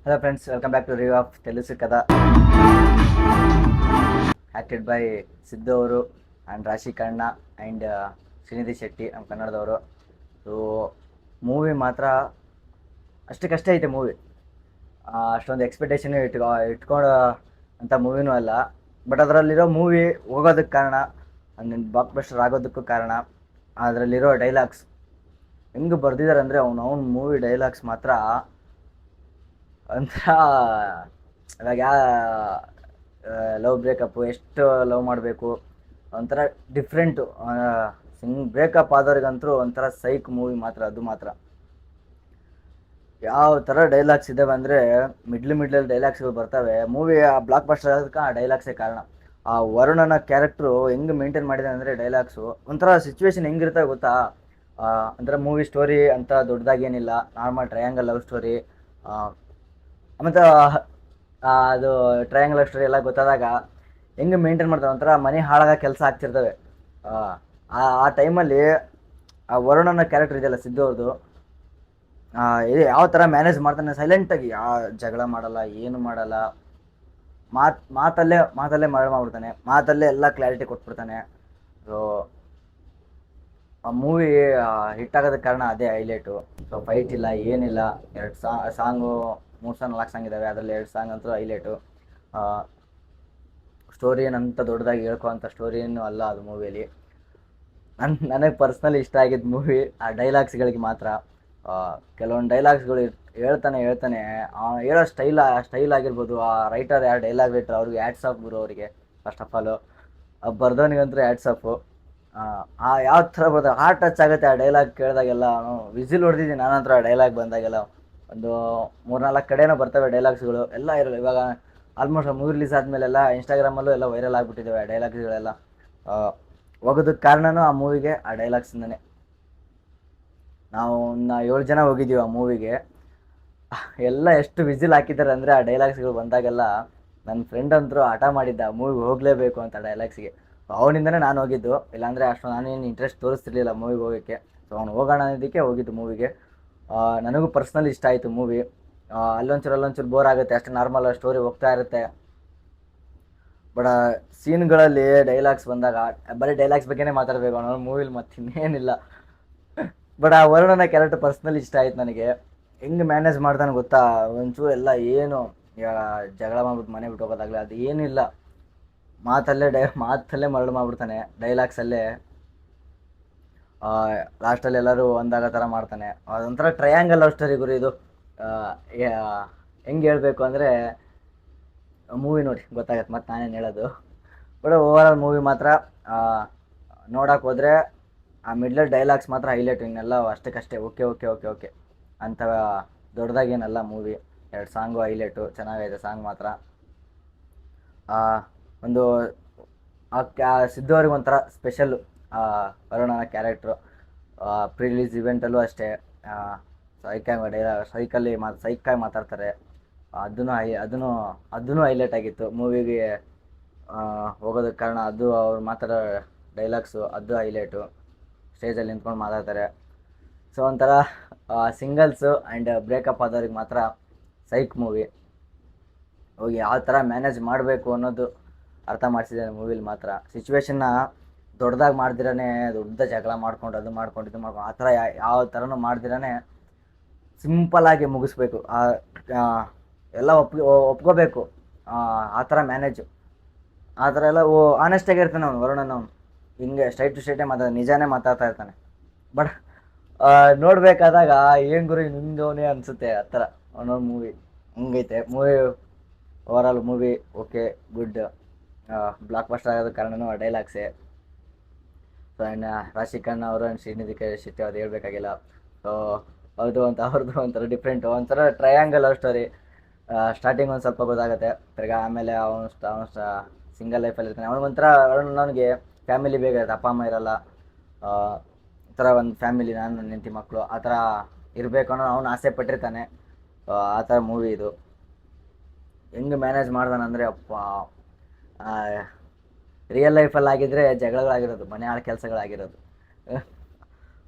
Hello friends, welcome back to Review of Telusu Kada. Acted by Siddhu ಅವರು and ರಾಶಿ ಕಣ್ಣ and Srinidhi Shetty ನಮ್ಮ ಕನ್ನಡದವರು. So movie ಮಾತ್ರ ಅಷ್ಟಕ್ಕಷ್ಟೇ ಐತೆ ಮೂವಿ. ಅಷ್ಟೊಂದು ಎಕ್ಸ್ಪೆಕ್ಟೇಷನ್ ಇಟ್ಕೊಂಡು ಅಂಥ ಮೂವಿನೂ ಅಲ್ಲ. ಬಟ್ ಅದರಲ್ಲಿರೋ ಮೂವಿ ಹೋಗೋದಕ್ಕೆ ಕಾರಣ, ಬ್ಲಾಕ್ ಬಸ್ಟರ್ ಆಗೋದಕ್ಕೂ ಕಾರಣ ಅದರಲ್ಲಿರೋ ಡೈಲಾಗ್ಸ್ ಹೆಂಗೆ ಬರ್ದಿದ್ದಾರೆ ಅಂದರೆ ಅವ್ನು ಮೂವಿ ಡೈಲಾಗ್ಸ್ ಮಾತ್ರ ಒಂಥರ ಇವಾಗ ಲವ್ ಬ್ರೇಕಪ್ಪು ಎಷ್ಟು ಲವ್ ಮಾಡಬೇಕು ಒಂಥರ ಡಿಫ್ರೆಂಟು. ಬ್ರೇಕಪ್ ಆದವ್ರಿಗಂತೂ ಒಂಥರ ಸೈಕ್ ಮೂವಿ ಮಾತ್ರ. ಅದು ಮಾತ್ರ ಯಾವ ಥರ ಡೈಲಾಗ್ಸ್ ಇದ್ದಾವೆ ಅಂದರೆ ಮಿಡ್ಲಲ್ಲಿ ಡೈಲಾಗ್ಸ್ಗಳು ಬರ್ತವೆ. ಮೂವಿ ಬ್ಲಾಕ್ ಬಸ್ಟರ್ ಆಗೋದಕ್ಕೆ ಆ ಡೈಲಾಗ್ಸೇ ಕಾರಣ. ಆ ವರುಣನ ಕ್ಯಾರೆಕ್ಟ್ರು ಹೆಂಗೆ ಮೇಂಟೈನ್ ಮಾಡಿದೆ ಅಂದರೆ ಡೈಲಾಗ್ಸು ಒಂಥರ ಸಿಚುವೇಶನ್ ಹೆಂಗಿರ್ತವೆ ಗೊತ್ತಾ. ಒಂಥರ ಮೂವಿ ಸ್ಟೋರಿ ಅಂತ ದೊಡ್ಡದಾಗೇನಿಲ್ಲ, ನಾರ್ಮಲ್ ಟ್ರಯಾಂಗಲ್ ಲವ್ ಸ್ಟೋರಿ. ಮತ್ತು ಅದು ಟ್ರಯಾಂಗಲ್ ಸ್ಟೋರಿ ಎಲ್ಲ ಗೊತ್ತಾದಾಗ ಹೆಂಗೆ ಮೇಂಟೈನ್ ಮಾಡ್ತಾರೆ, ಒಂಥರ ಮನೆ ಹಾಳಾಗ ಕೆಲಸ ಆಗ್ತಿರ್ತವೆ. ಆ ಟೈಮಲ್ಲಿ ಆ ವರುಣನ ಕ್ಯಾರೆಕ್ಟರ್ ಇದೆಯಲ್ಲ ಸಿದ್ದು ಅವ್ರದ್ದು, ಇದು ಯಾವ ಥರ ಮ್ಯಾನೇಜ್ ಮಾಡ್ತಾನೆ ಸೈಲೆಂಟಾಗಿ. ಜಗಳ ಮಾಡಲ್ಲ, ಏನು ಮಾಡಲ್ಲ, ಮಾತಲ್ಲೇ ಮಾಡ್ಬಿಡ್ತಾನೆ, ಮಾತಲ್ಲೇ ಎಲ್ಲ ಕ್ಲಾರಿಟಿ ಕೊಟ್ಬಿಡ್ತಾನೆ. ಸೊ ಆ ಮೂವಿ ಹಿಟ್ ಆಗೋದಕ್ಕೆ ಕಾರಣ ಅದೇ ಹೈಲೈಟು. ಸೊ ಫೈಟ್ ಇಲ್ಲ, ಏನಿಲ್ಲ, 2 ಸಾಂಗು 3-4 ಸಾಂಗ್ ಇದ್ದಾವೆ, ಅದರಲ್ಲಿ 2 ಸಾಂಗ್ ಅಂತೂ ಹೈಲೈಟು. ಸ್ಟೋರಿ ಏನಂತ ದೊಡ್ಡದಾಗಿ ಹೇಳ್ಕೊವಂಥ ಸ್ಟೋರಿ ಏನೂ ಅಲ್ಲ ಅದು ಮೂವಿಯಲ್ಲಿ. ನನಗೆ ಪರ್ಸ್ನಲಿ ಇಷ್ಟ ಆಗಿದ್ದ ಮೂವಿ ಆ ಡೈಲಾಗ್ಸ್ಗಳಿಗೆ ಮಾತ್ರ. ಕೆಲವೊಂದು ಡೈಲಾಗ್ಸ್ಗಳು ಹೇಳ್ತಾನೆ ಹೇಳೋ ಸ್ಟೈಲ್ ಆಗಿರ್ಬೋದು. ಆ ರೈಟರ್, ಯಾರು ಡೈಲಾಗ್ ರೈಟರ್, ಅವ್ರಿಗೆ ಹ್ಯಾಟ್ಸ್ ಆಫ್ ಗುರು ಅವರಿಗೆ. ಫಸ್ಟ್ ಆಫ್ ಆಲು ಬರ್ದವನಿಗಂತೂ ಹ್ಯಾಟ್ಸ್ ಆಫು. ಯಾವ ಥರ ಬರ್ತಾರೆ, ಹಾರ್ಟ್ ಟಚ್ ಆಗುತ್ತೆ ಆ ಡೈಲಾಗ್ ಕೇಳಿದಾಗೆಲ್ಲ. ವಿಸಿಲ್ ಹೊಡೆದಿದ್ದೀನಿ ನಾನಂತರ ಆ ಡೈಲಾಗ್ ಬಂದಾಗೆಲ್ಲ. ಒಂದು 3-4 ಕಡೆನೂ ಬರ್ತವೆ ಡೈಲಾಗ್ಸ್ಗಳು, ಎಲ್ಲ ಇರಲ್ಲ. ಇವಾಗ ಆಲ್ಮೋಸ್ಟ್ ಮೂವಿ ರಿಲೀಸ್ ಆದಮೇಲೆಲ್ಲ ಇನ್ಸ್ಟಾಗ್ರಾಮಲ್ಲೂ ಎಲ್ಲ ವೈರಲ್ ಆಗಿಬಿಟ್ಟಿದ್ದಾವೆ ಆ ಡೈಲಾಗ್ಸ್ಗಳೆಲ್ಲ. ಹೋಗೋದಕ್ಕೆ ಕಾರಣನೂ ಆ ಮೂವಿಗೆ, ಆ ಡೈಲಾಗ್ಸಿಂದನೇ. ನಾವು 7 ಜನ ಹೋಗಿದ್ದೀವಿ ಆ ಮೂವಿಗೆ. ಎಲ್ಲ ಎಷ್ಟು ವಿಸಿಲ್ ಹಾಕಿದ್ದಾರೆ ಅಂದರೆ ಆ ಡೈಲಾಗ್ಸ್ಗಳು ಬಂದಾಗೆಲ್ಲ. ನನ್ನ ಫ್ರೆಂಡ್ ಅಂತರೂ ಹಠ ಮಾಡಿದ್ದ ಆ ಮೂವಿಗೆ ಹೋಗಲೇಬೇಕು ಅಂತ ಡೈಲಾಗ್ಸಿಗೆ. ಅವನಿಂದನೇ ನಾನು ಹೋಗಿದ್ದು, ಇಲ್ಲಾಂದರೆ ಅಷ್ಟು ನಾನೇನು ಇಂಟ್ರೆಸ್ಟ್ ತೋರಿಸ್ತಿರ್ಲಿಲ್ಲ ಮೂವಿಗೆ ಹೋಗೋಕ್ಕೆ. ಸೊ ಅವ್ನು ಹೋಗೋಣ ಅನ್ನೋದಕ್ಕೆ ಹೋಗಿದ್ದು ಮೂವಿಗೆ. ನನಗೂ ಪರ್ಸ್ನಲಿ ಇಷ್ಟ ಆಯಿತು ಮೂವಿ. ಅಲ್ಲೊಂಚೂರು ಬೋರ್ ಆಗುತ್ತೆ, ಅಷ್ಟು ನಾರ್ಮಲ್ ಸ್ಟೋರಿ ಹೋಗ್ತಾ ಇರುತ್ತೆ. ಬಟ್ ಸೀನ್ಗಳಲ್ಲಿ ಡೈಲಾಗ್ಸ್ ಬಂದಾಗ ಬರೀ ಡೈಲಾಗ್ಸ್ ಬಗ್ಗೆನೇ ಮಾತಾಡಬೇಕು ಅನ್ನೋ ಮೂವಿಲಿ, ಮತ್ತೆ ಇನ್ನೇನಿಲ್ಲ. ಬಟ್ ಆ ವರುಣನ ಕ್ಯಾರೆಕ್ಟರ್ ಪರ್ಸ್ನಲಿ ಇಷ್ಟ ಆಯ್ತು ನನಗೆ. ಹೆಂಗೆ ಮ್ಯಾನೇಜ್ ಮಾಡ್ತಾನೆ ಗೊತ್ತಾ, ಒಂಚೂರು ಎಲ್ಲ ಏನು ಜಗಳ ಮಾಡ್ಬಿಟ್ಟು ಮನೆ ಬಿಟ್ಟು ಹೋಗೋದಾಗಲಿ, ಅದು ಏನಿಲ್ಲ, ಮಾತಲ್ಲೇ ಮರಳು ಮಾಡ್ಬಿಡ್ತಾನೆ ಡೈಲಾಗ್ಸಲ್ಲೇ. ಲಾಸ್ಟಲ್ಲಿ ಎಲ್ಲರೂ ಒಂದಾಗೋ ಥರ ಮಾಡ್ತಾನೆ. ಅದೊಂಥರ ಟ್ರಯಾಂಗಲ್ ಲವ್ ಸ್ಟೋರಿ ಗುರು ಇದು. ಹೆಂಗೆ ಹೇಳಬೇಕು ಅಂದರೆ ಮೂವಿ ನೋಡಿ ಗೊತ್ತಾಗತ್ತೆ, ಮತ್ತು ನಾನೇನು ಹೇಳೋದು. ಬಟ್ ಓವರಾಲ್ ಮೂವಿ ಮಾತ್ರ ನೋಡೋಕೆ ಹೋದರೆ ಆ ಮಿಡ್ಲಲ್ಲಿ ಡೈಲಾಗ್ಸ್ ಮಾತ್ರ ಹೈಲೈಟ್. ಇನ್ನೆಲ್ಲ ಅಷ್ಟಕ್ಕಷ್ಟೇ ಓಕೆ ಅಂತ ದೊಡ್ಡದಾಗೇನಲ್ಲ ಮೂವಿ. 2 ಸಾಂಗು ಹೈಲೈಟು, ಚೆನ್ನಾಗೈತೆ ಸಾಂಗ್ ಮಾತ್ರ. ಒಂದು ಸಿದ್ದು ಅವ್ರಿಗೆ ಒಂಥರ ಸ್ಪೆಷಲ್ಲು ವರುಣನ ಕ್ಯಾರೆಕ್ಟ್ರು. ಪ್ರೀ ರಿಲೀಸ್ ಇವೆಂಟಲ್ಲೂ ಅಷ್ಟೇ ಸೈಕಾಗಿ ಮಾತಾಡ್ತಾರೆ. ಅದೂ ಹೈಲೈಟ್ ಆಗಿತ್ತು ಮೂವಿಗೆ ಹೋಗೋದಕ್ಕೆ ಕಾರಣ. ಅದು ಅವ್ರು ಮಾತಾಡೋ ಡೈಲಾಗ್ಸು ಅದು ಹೈಲೈಟು. ಸ್ಟೇಜಲ್ಲಿ ನಿಂತ್ಕೊಂಡು ಮಾತಾಡ್ತಾರೆ. ಸೊ ಒಂಥರ ಸಿಂಗಲ್ಸು ಆ್ಯಂಡ್ ಬ್ರೇಕಪ್ ಆದವ್ರಿಗೆ ಮಾತ್ರ ಸೈಕ್ ಮೂವಿ. ಹೋಗಿ ಯಾವ ಥರ ಮ್ಯಾನೇಜ್ ಮಾಡಬೇಕು ಅನ್ನೋದು ಅರ್ಥ ಮಾಡಿಸಿದ್ದಾರೆ ಮೂವಿಲಿ ಮಾತ್ರ. ಸಿಚುವೇಶನ್ನ ದೊಡ್ಡದಾಗಿ ಮಾಡ್ದಿರೇ, ದೊಡ್ಡ ಜಗಳ ಮಾಡ್ಕೊಂಡು ಇದು ಮಾಡ್ಕೊಂಡು ಆ ಥರ ಯಾವ ಥರನೂ ಮಾಡ್ದಿರೇ ಸಿಂಪಲ್ಲಾಗಿ ಮುಗಿಸ್ಬೇಕು. ಎಲ್ಲ ಒಪ್ಕೋಬೇಕು. ಆ ಥರ ಮ್ಯಾನೇಜು, ಆ ಥರ ಎಲ್ಲ ಆನೆಸ್ಟಾಗಿರ್ತಾನೆ ಅವನು ವರುಣನ. ಅವನು ಹಿಂಗೆ ಸ್ಟ್ರೈಟ್ ಟು ಸ್ಟ್ರೈಟೇ ನಿಜಾನೇ ಮಾತಾಡ್ತಾ ಇರ್ತಾನೆ. ಬಟ್ ನೋಡಬೇಕಾದಾಗ ಏನು ಗುರು ನಿಂದವನೇ ಅನಿಸುತ್ತೆ ಆ ಥರ ಅವನೊಂದು ಮೂವಿ. ಹಂಗೈತೆ movie. Overall movie okay, good. Blockbuster ಆಗೋದಕ್ಕೆ ಕಾರಣನೂ ಆ ಡೈಲಾಗ್ಸೇ. ಸೊ ಇನ್ನು ರಾಶಿ ಖನ್ನಾ ಅವರು ಆ್ಯಂಡ್ ಶ್ರೀನಿಧಿ ಶೆಟ್ಟಿ ಅವ್ರು ಹೇಳ್ಬೇಕಾಗಿಲ್ಲ. ಸೊ ಅವ್ರದ್ದು ಒಂಥರ ಡಿಫ್ರೆಂಟು, ಒಂಥರ ಟ್ರಯಾಂಗಲ್ ಲವ್ ಸ್ಟೋರಿ. ಸ್ಟಾರ್ಟಿಂಗ್ ಒಂದು ಸ್ವಲ್ಪ ಗೊತ್ತಾಗುತ್ತೆ, ತಿರ್ಗಿ ಆಮೇಲೆ ಅವನು ಸಿಂಗಲ್ ಲೈಫಲ್ಲಿ ಇರ್ತಾನೆ. ಅವನಿಗೊಂಥರ ನನಗೆ ಫ್ಯಾಮಿಲಿ ಬೇಕಾಗುತ್ತೆ, ಅಪ್ಪ ಅಮ್ಮ ಇರಲ್ಲ, ಈ ಥರ ಒಂದು ಫ್ಯಾಮಿಲಿ, ನಾನು ನನ್ನ ಹೆಂಡತಿ ಮಕ್ಕಳು ಆ ಥರ ಇರಬೇಕು ಅನ್ನೋ ಅವನು ಆಸೆ ಪಟ್ಟಿರ್ತಾನೆ. ಆ ಥರ ಮೂವಿ ಇದು. ಹೆಂಗೆ ಮ್ಯಾನೇಜ್ ಮಾಡ್ದಾನಂದರೆ ಅಪ್ಪ, ರಿಯಲ್ ಲೈಫಲ್ಲಿ ಆಗಿದ್ದರೆ ಜಗಳಗಳಾಗಿರೋದು, ಮನೆ ಆಳ ಕೆಲಸಗಳಾಗಿರೋದು.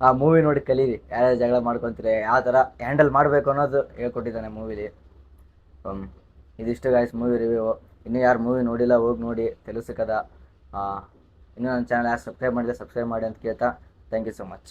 ಆ ಮೂವಿ ನೋಡಿ ಕಲೀರಿ, ಯಾರ್ಯಾರು ಜಗಳ ಮಾಡ್ಕೊತೀರಿ, ಯಾವ ಥರ ಹ್ಯಾಂಡಲ್ ಮಾಡಬೇಕು ಅನ್ನೋದು ಹೇಳ್ಕೊಟ್ಟಿದ್ದಾನೆ ಮೂವಿಲಿ. ಇದಿಷ್ಟು ಗಾಯ್ಸ್ ಮೂವಿ ರಿವ್ಯೂ. ಇನ್ನೂ ಯಾರು ಮೂವಿ ನೋಡಿಲ್ಲ ಹೋಗಿ ನೋಡಿ, తెలుసు కదా. ಇನ್ನೂ ನನ್ನ ಚಾನಲ್ ಯಾರು ಸಬ್ಸ್ಕ್ರೈಬ್ ಮಾಡಿದೆ ಸಬ್ಸ್ಕ್ರೈಬ್ ಮಾಡಿ ಅಂತ ಕೇಳ್ತಾ, ಥ್ಯಾಂಕ್ ಯು ಸೊ ಮಚ್.